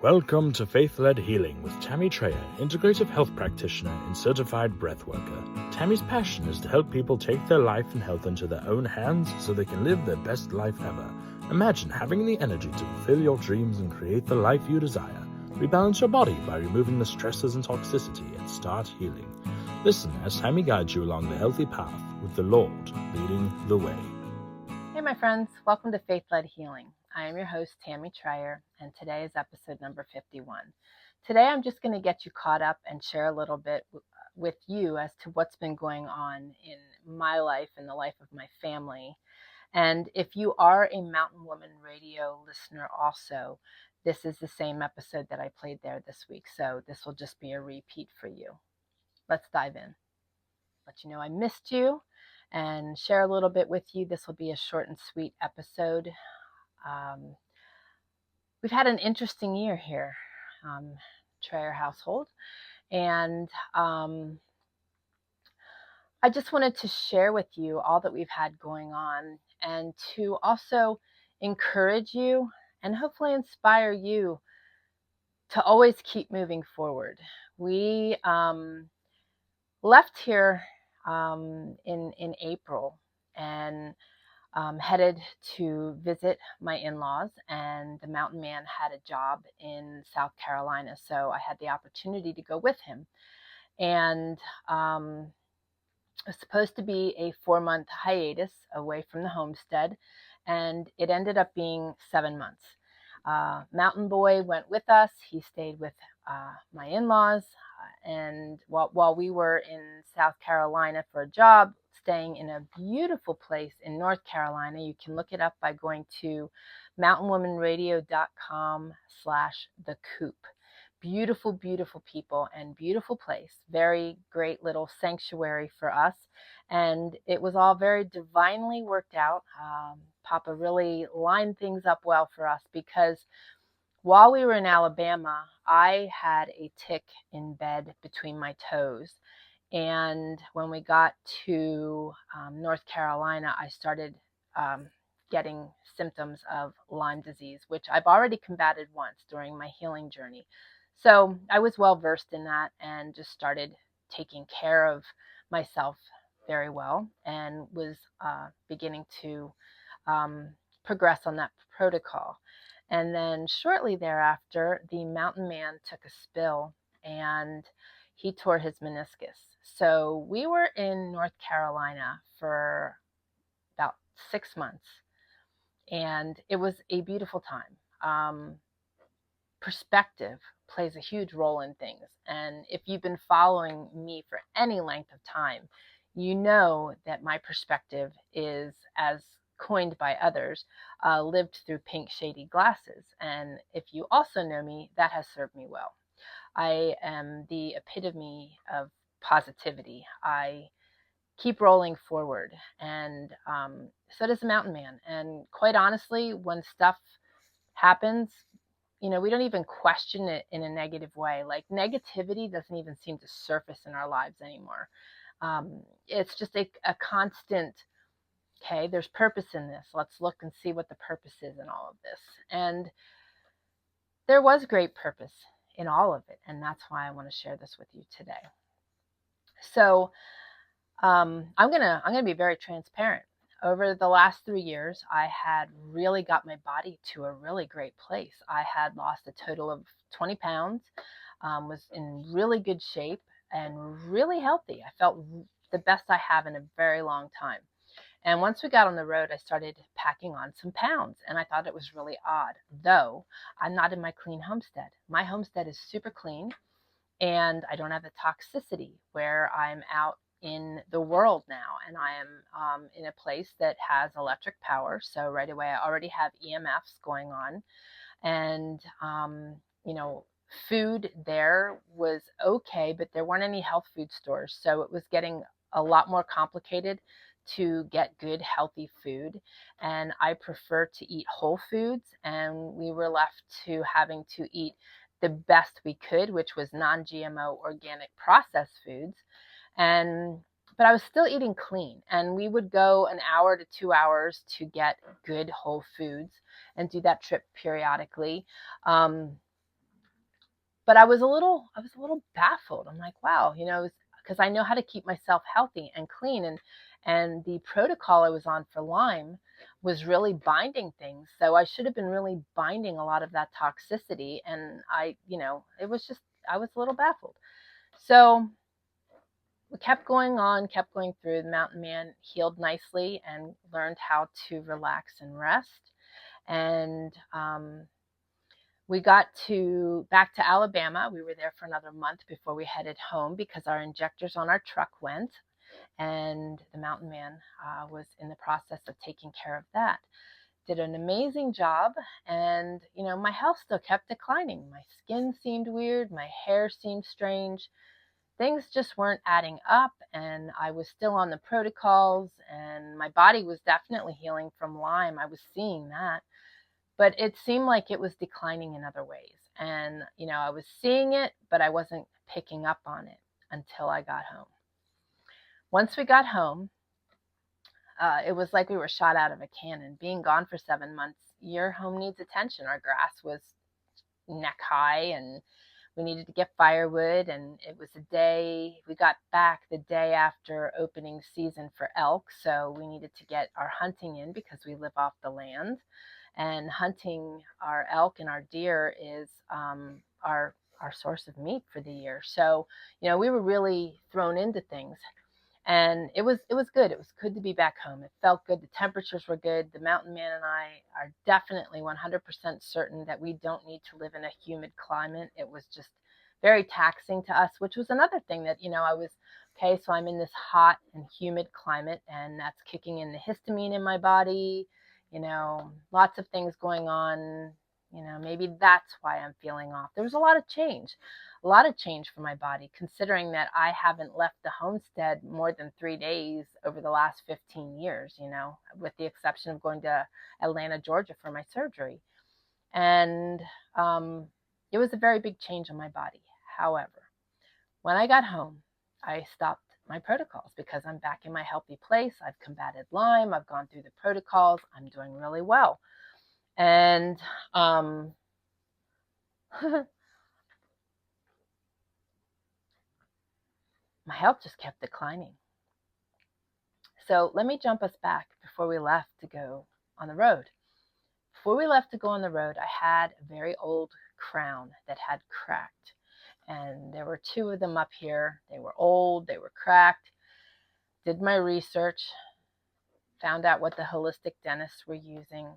Welcome to Faith-Led Healing with Tammy Treyer, integrative health practitioner and certified breathworker. Tammy's passion is to help people take their life and health into their own hands so they can live their best life ever. Imagine having the energy to fulfill your dreams and create the life you desire. Rebalance your body by removing the stresses and toxicity and start healing. Listen as Tammy guides you along the healthy path with the Lord leading the way. Hey, my friends. Welcome to Faith-Led Healing. I am your host, Tammy Treyer, and today is episode number 51. Today, I'm just going to get you caught up and share a little bit with you as to what's been going on in my life and the life of my family. And if you are a Mountain Woman Radio listener also, this is the same episode that I played there this week, so this will just be a repeat for you. Let's dive in. Let you know I missed you and share a little bit with you. This will be a short and sweet episode. We've had an interesting year here, Treyer household, and I just wanted to share with you all that we've had going on and to also encourage you and hopefully inspire you to always keep moving forward. We left here in April and headed to visit my in-laws, and the mountain man had a job in South Carolina, so I had the opportunity to go with him. And it was supposed to be a 4-month hiatus away from the homestead, and it ended up being 7 months. Mountain boy went with us. He stayed with my in-laws, and while we were in South Carolina for a job, staying in a beautiful place in North Carolina. You can look it up by going to mountainwomanradio.com/thecoop. Beautiful, beautiful people and beautiful place. Very great little sanctuary for us. And it was all very divinely worked out. Papa really lined things up well for us because while we were in Alabama, I had a tick in bed between my toes. And when we got to North Carolina, I started getting symptoms of Lyme disease, which I've already combated once during my healing journey. So I was well versed in that and just started taking care of myself very well and was beginning to progress on that protocol. And then shortly thereafter, the mountain man took a spill and he tore his meniscus. So we were in North Carolina for about 6 months, and it was a beautiful time. Perspective plays a huge role in things. And if you've been following me for any length of time, you know that my perspective is, as coined by others, lived through pink shady glasses. And if you also know me, that has served me well. I am the epitome of positivity. I keep rolling forward, and so does the mountain man. And quite honestly, when stuff happens, we don't even question it in a negative way. Like, negativity doesn't even seem to surface in our lives anymore. It's just a constant, okay, there's purpose in this. Let's look and see what the purpose is in all of this. And there was great purpose in all of it, and that's why I want to share this with you today. So I'm gonna be very transparent. Over the last 3 years, I had really got my body to a really great place. I had lost a total of 20 pounds, was in really good shape and really healthy. I felt the best I have in a very long time. And once we got on the road, I started packing on some pounds, and I thought it was really odd, though I'm not in my clean homestead. My homestead is super clean, and I don't have the toxicity where I'm out in the world now, and I am in a place that has electric power. So right away, I already have EMFs going on, and food there was okay, but there weren't any health food stores, so it was getting a lot more complicated to get good, healthy food. And I prefer to eat whole foods, and we were left to having to eat the best we could, which was non-GMO organic processed foods. But I was still eating clean, and we would go an hour to 2 hours to get good whole foods and do that trip periodically. but I was a little baffled. I'm like, wow, because I know how to keep myself healthy and clean, and the protocol I was on for Lyme was really binding things. So I should have been really binding a lot of that toxicity. And it was just, I was a little baffled. So we kept going on, kept going through. The mountain man healed nicely and learned how to relax and rest. And we got back to Alabama. We were there for another month before we headed home because our injectors on our truck went, and the mountain man was in the process of taking care of that. Did an amazing job, and my health still kept declining. My skin seemed weird, my hair seemed strange. Things just weren't adding up, and I was still on the protocols, and my body was definitely healing from Lyme. I was seeing that, but it seemed like it was declining in other ways. And I was seeing it, but I wasn't picking up on it until I got home. Once we got home, it was like we were shot out of a cannon. Being gone for 7 months, your home needs attention. Our grass was neck high, and we needed to get firewood. And it was we got back the day after opening season for elk, so we needed to get our hunting in because we live off the land. And hunting our elk and our deer is our source of meat for the year. So we were really thrown into things. And it was good. It was good to be back home. It felt good. The temperatures were good. The mountain man and I are definitely 100% certain that we don't need to live in a humid climate. It was just very taxing to us, which was another thing that, I was, okay, so I'm in this hot and humid climate, and that's kicking in the histamine in my body, lots of things going on. Maybe that's why I'm feeling off. There was a lot of change for my body, considering that I haven't left the homestead more than 3 days over the last 15 years, with the exception of going to Atlanta, Georgia for my surgery. And it was a very big change on my body. However, when I got home, I stopped my protocols because I'm back in my healthy place. I've combated Lyme. I've gone through the protocols. I'm doing really well. And my health just kept declining. So let me jump us back before we left to go on the road. Before we left to go on the road, I had a very old crown that had cracked. And there were 2 of them up here. They were old, they were cracked. Did my research, found out what the holistic dentists were using,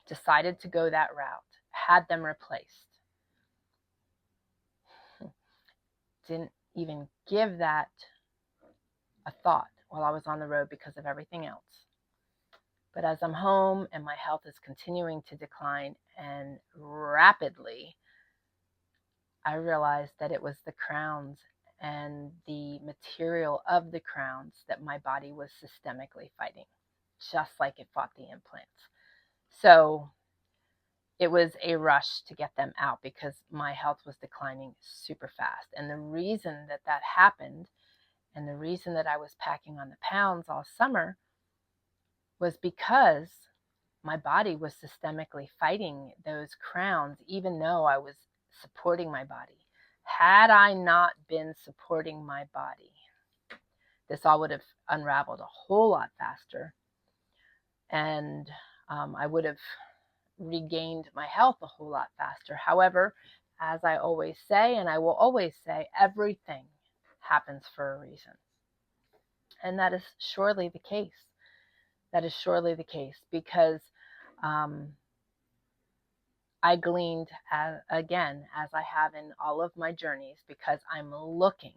decided to go that route, had them replaced. Didn't even give that a thought while I was on the road because of everything else. But as I'm home and my health is continuing to decline and rapidly, I realized that it was the crowns and the material of the crowns that my body was systemically fighting, just like it fought the implants. So it was a rush to get them out because my health was declining super fast. And the reason that happened, and the reason that I was packing on the pounds all summer, was because my body was systemically fighting those crowns, even though I was supporting my body. Had I not been supporting my body, this all would have unraveled a whole lot faster, and I would have regained my health a whole lot faster. However, as I always say, and I will always say, everything happens for a reason. And that is surely the case. That is surely the case because I gleaned, again, as I have in all of my journeys, because I am looking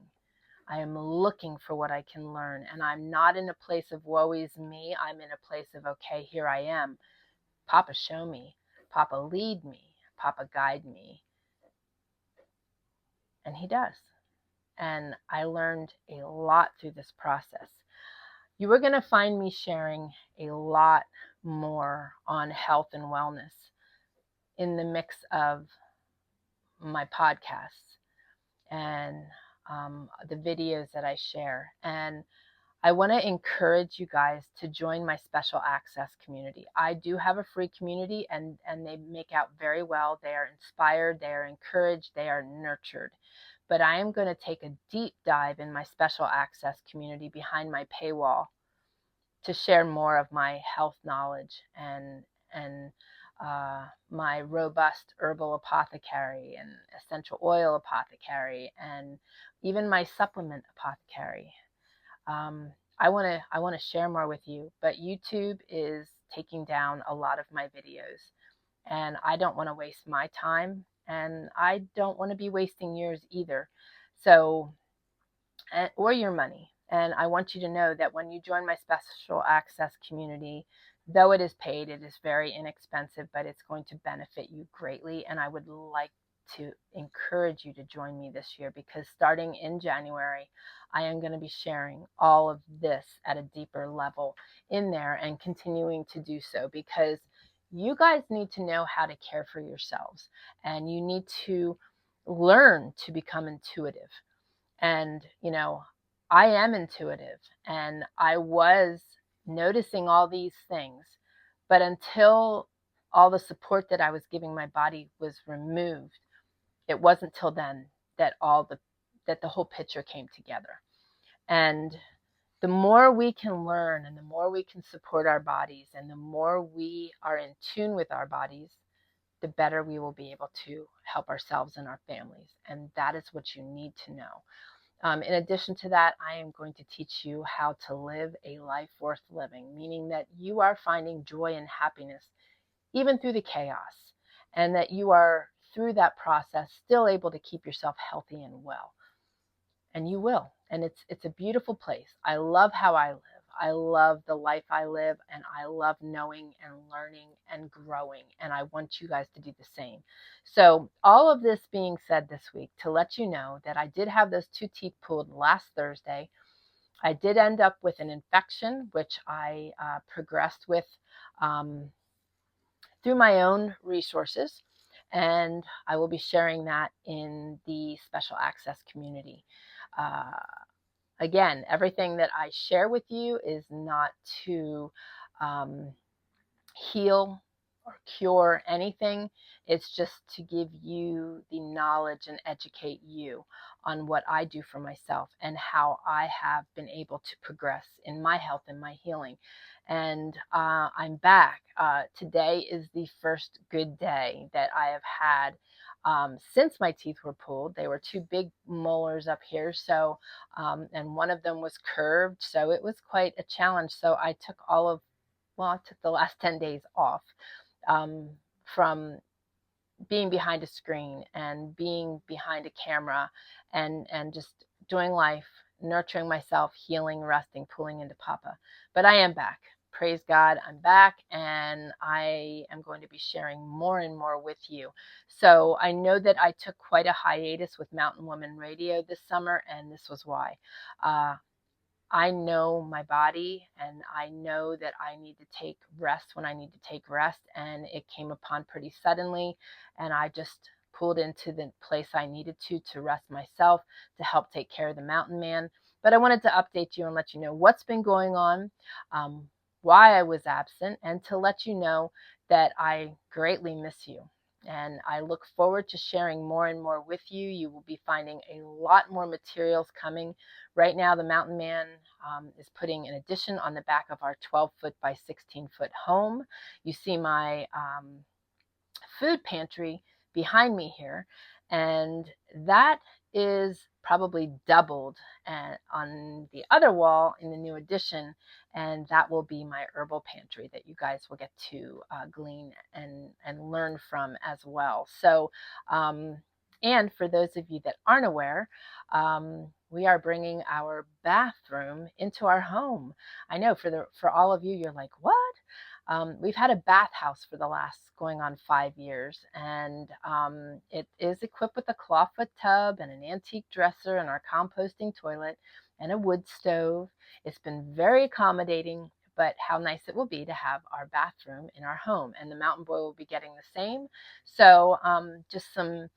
for what I can learn. And I'm not in a place of woe is me. I'm in a place of, okay, here I am. Papa, show me. Papa, lead me. Papa, guide me. And he does. And I learned a lot through this process. You are going to find me sharing a lot more on health and wellness in the mix of my podcasts and the videos that I share. And I want to encourage you guys to join my special access community. I do have a free community, and they make out very well. They are inspired, they are encouraged, they are nurtured. But I am going to take a deep dive in my special access community behind my paywall to share more of my health knowledge and my robust herbal apothecary and essential oil apothecary and even my supplement apothecary. I want to share more with you, but YouTube is taking down a lot of my videos, and I don't want to waste my time, and I don't want to be wasting yours either. So, or your money. And I want you to know that when you join my special access community, though it is paid, it is very inexpensive, but it's going to benefit you greatly. And I would like to encourage you to join me this year, because starting in January, I am going to be sharing all of this at a deeper level in there and continuing to do so, because you guys need to know how to care for yourselves, and you need to learn to become intuitive. And, I am intuitive, and I was noticing all these things. But until all the support that I was giving my body was removed, it wasn't till then that the whole picture came together. And the more we can learn and the more we can support our bodies and the more we are in tune with our bodies, the better we will be able to help ourselves and our families. And that is what you need to know. In addition to that, I am going to teach you how to live a life worth living, meaning that you are finding joy and happiness even through the chaos, and that you are, through that process, still able to keep yourself healthy and well. And you will. And it's a beautiful place. I love how I live. I love the life I live, and I love knowing and learning and growing. And I want you guys to do the same. So all of this being said this week, to let you know that I did have those 2 teeth pulled last Thursday. I did end up with an infection, which I progressed with through my own resources. And I will be sharing that in the special access community. Uh, Again, everything that I share with you is not to um, heal or cure anything. It's just to give you the knowledge and educate you on what I do for myself and how I have been able to progress in my health and my healing. And I'm back. Today is the first good day that I have had since my teeth were pulled. They were 2 big molars up here, so and one of them was curved, so it was quite a challenge. So I took I took the last 10 days off from being behind a screen and being behind a camera and just doing life, nurturing myself, healing, resting, pulling into Papa. But I am back. Praise God, I'm back, and I am going to be sharing more and more with you. So I know that I took quite a hiatus with Mountain Woman Radio this summer, and this was why. I know my body, and I know that I need to take rest when I need to take rest. And it came upon pretty suddenly. And I just pulled into the place I needed to rest myself, to help take care of the mountain man. But I wanted to update you and let you know what's been going on, why I was absent, and to let you know that I greatly miss you. And I look forward to sharing more and more with you. You will be finding a lot more materials coming. Right now, the Mountain Man is putting an addition on the back of our 12-foot by 16-foot home. You see my food pantry behind me here, and that is probably doubled on the other wall in the new addition, and that will be my herbal pantry that you guys will get to glean and learn from as well. So and for those of you that aren't aware, we are bringing our bathroom into our home. I know for all of you, you're like, what? We've had a bathhouse for the last going on 5 years, and it is equipped with a clawfoot tub and an antique dresser and our composting toilet and a wood stove. It's been very accommodating, but how nice it will be to have our bathroom in our home. And the Mountain Boy will be getting the same. So just some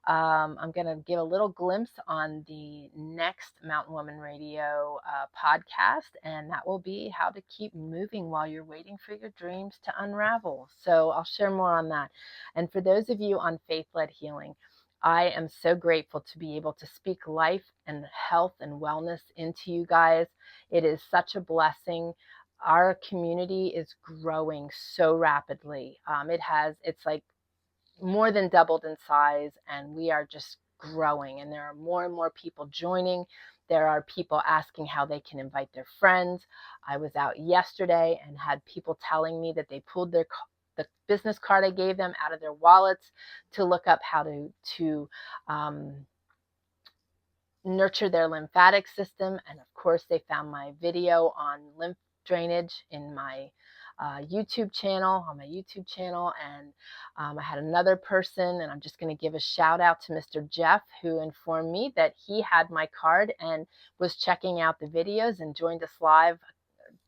I'm going to give a little glimpse on the next Mountain Woman Radio podcast, and that will be how to keep moving while you're waiting for your dreams to unravel. So I'll share more on that. And for those of you on Faith-Led Healing, I am so grateful to be able to speak life and health and wellness into you guys. It is such a blessing. Our community is growing so rapidly. It's like more than doubled in size, and we are just growing, and there are more and more people joining. There are people asking how they can invite their friends. I was out yesterday and had people telling me that they pulled the business card I gave them out of their wallets to look up how to nurture their lymphatic system. And of course, they found my video on lymph drainage in my YouTube channel, And I had another person, and I'm just going to give a shout out to Mr. Jeff, who informed me that he had my card and was checking out the videos and joined us live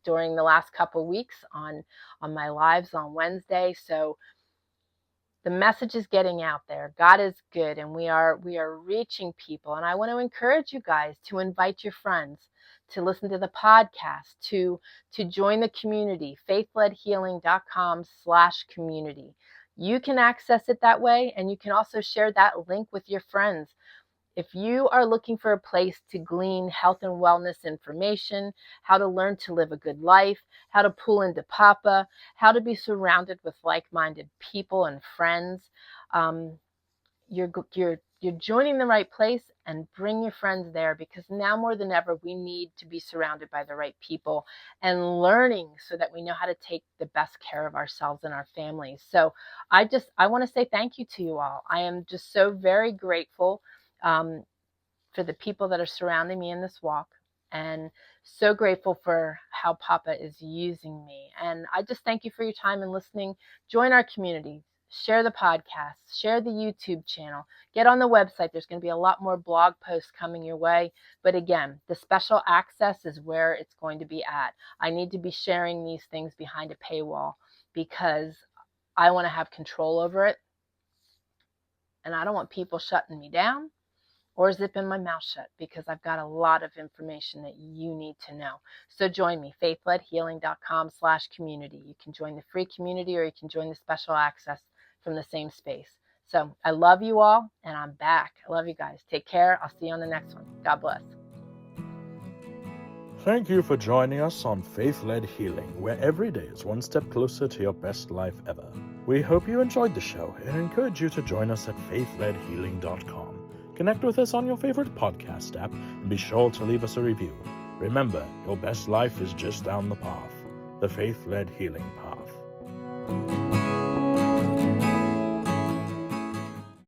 during the last couple weeks on my lives on Wednesday. So the message is getting out there. God is good, and we are reaching people. And I want to encourage you guys to invite your friends to listen to the podcast, to join the community, faithledhealing.com/community. You can access it that way, and you can also share that link with your friends. If you are looking for a place to glean health and wellness information, how to learn to live a good life, how to pull into Papa, how to be surrounded with like-minded people and friends, you're joining the right place, and bring your friends there, because now more than ever, we need to be surrounded by the right people and learning so that we know how to take the best care of ourselves and our families. So I want to say thank you to you all. I am just so very grateful for the people that are surrounding me in this walk, and so grateful for how Papa is using me. And I just thank you for your time and listening. Join our community, share the podcast, share the YouTube channel, get on the website. There's going to be a lot more blog posts coming your way. But again, the special access is where it's going to be at. I need to be sharing these things behind a paywall because I want to have control over it. And I don't want people shutting me down or zipping my mouth shut, because I've got a lot of information that you need to know. So join me, faithledhealing.com/community. You can join the free community, or you can join the special access from the same space. So I love you all, and I'm back. I love you guys. Take care. I'll see you on the next one. God bless. Thank you for joining us on Faith-Led Healing, where every day is one step closer to your best life ever. We hope you enjoyed the show and encourage you to join us at faithledhealing.com. Connect with us on your favorite podcast app, and be sure to leave us a review. Remember, your best life is just down the path, the Faith-Led Healing path.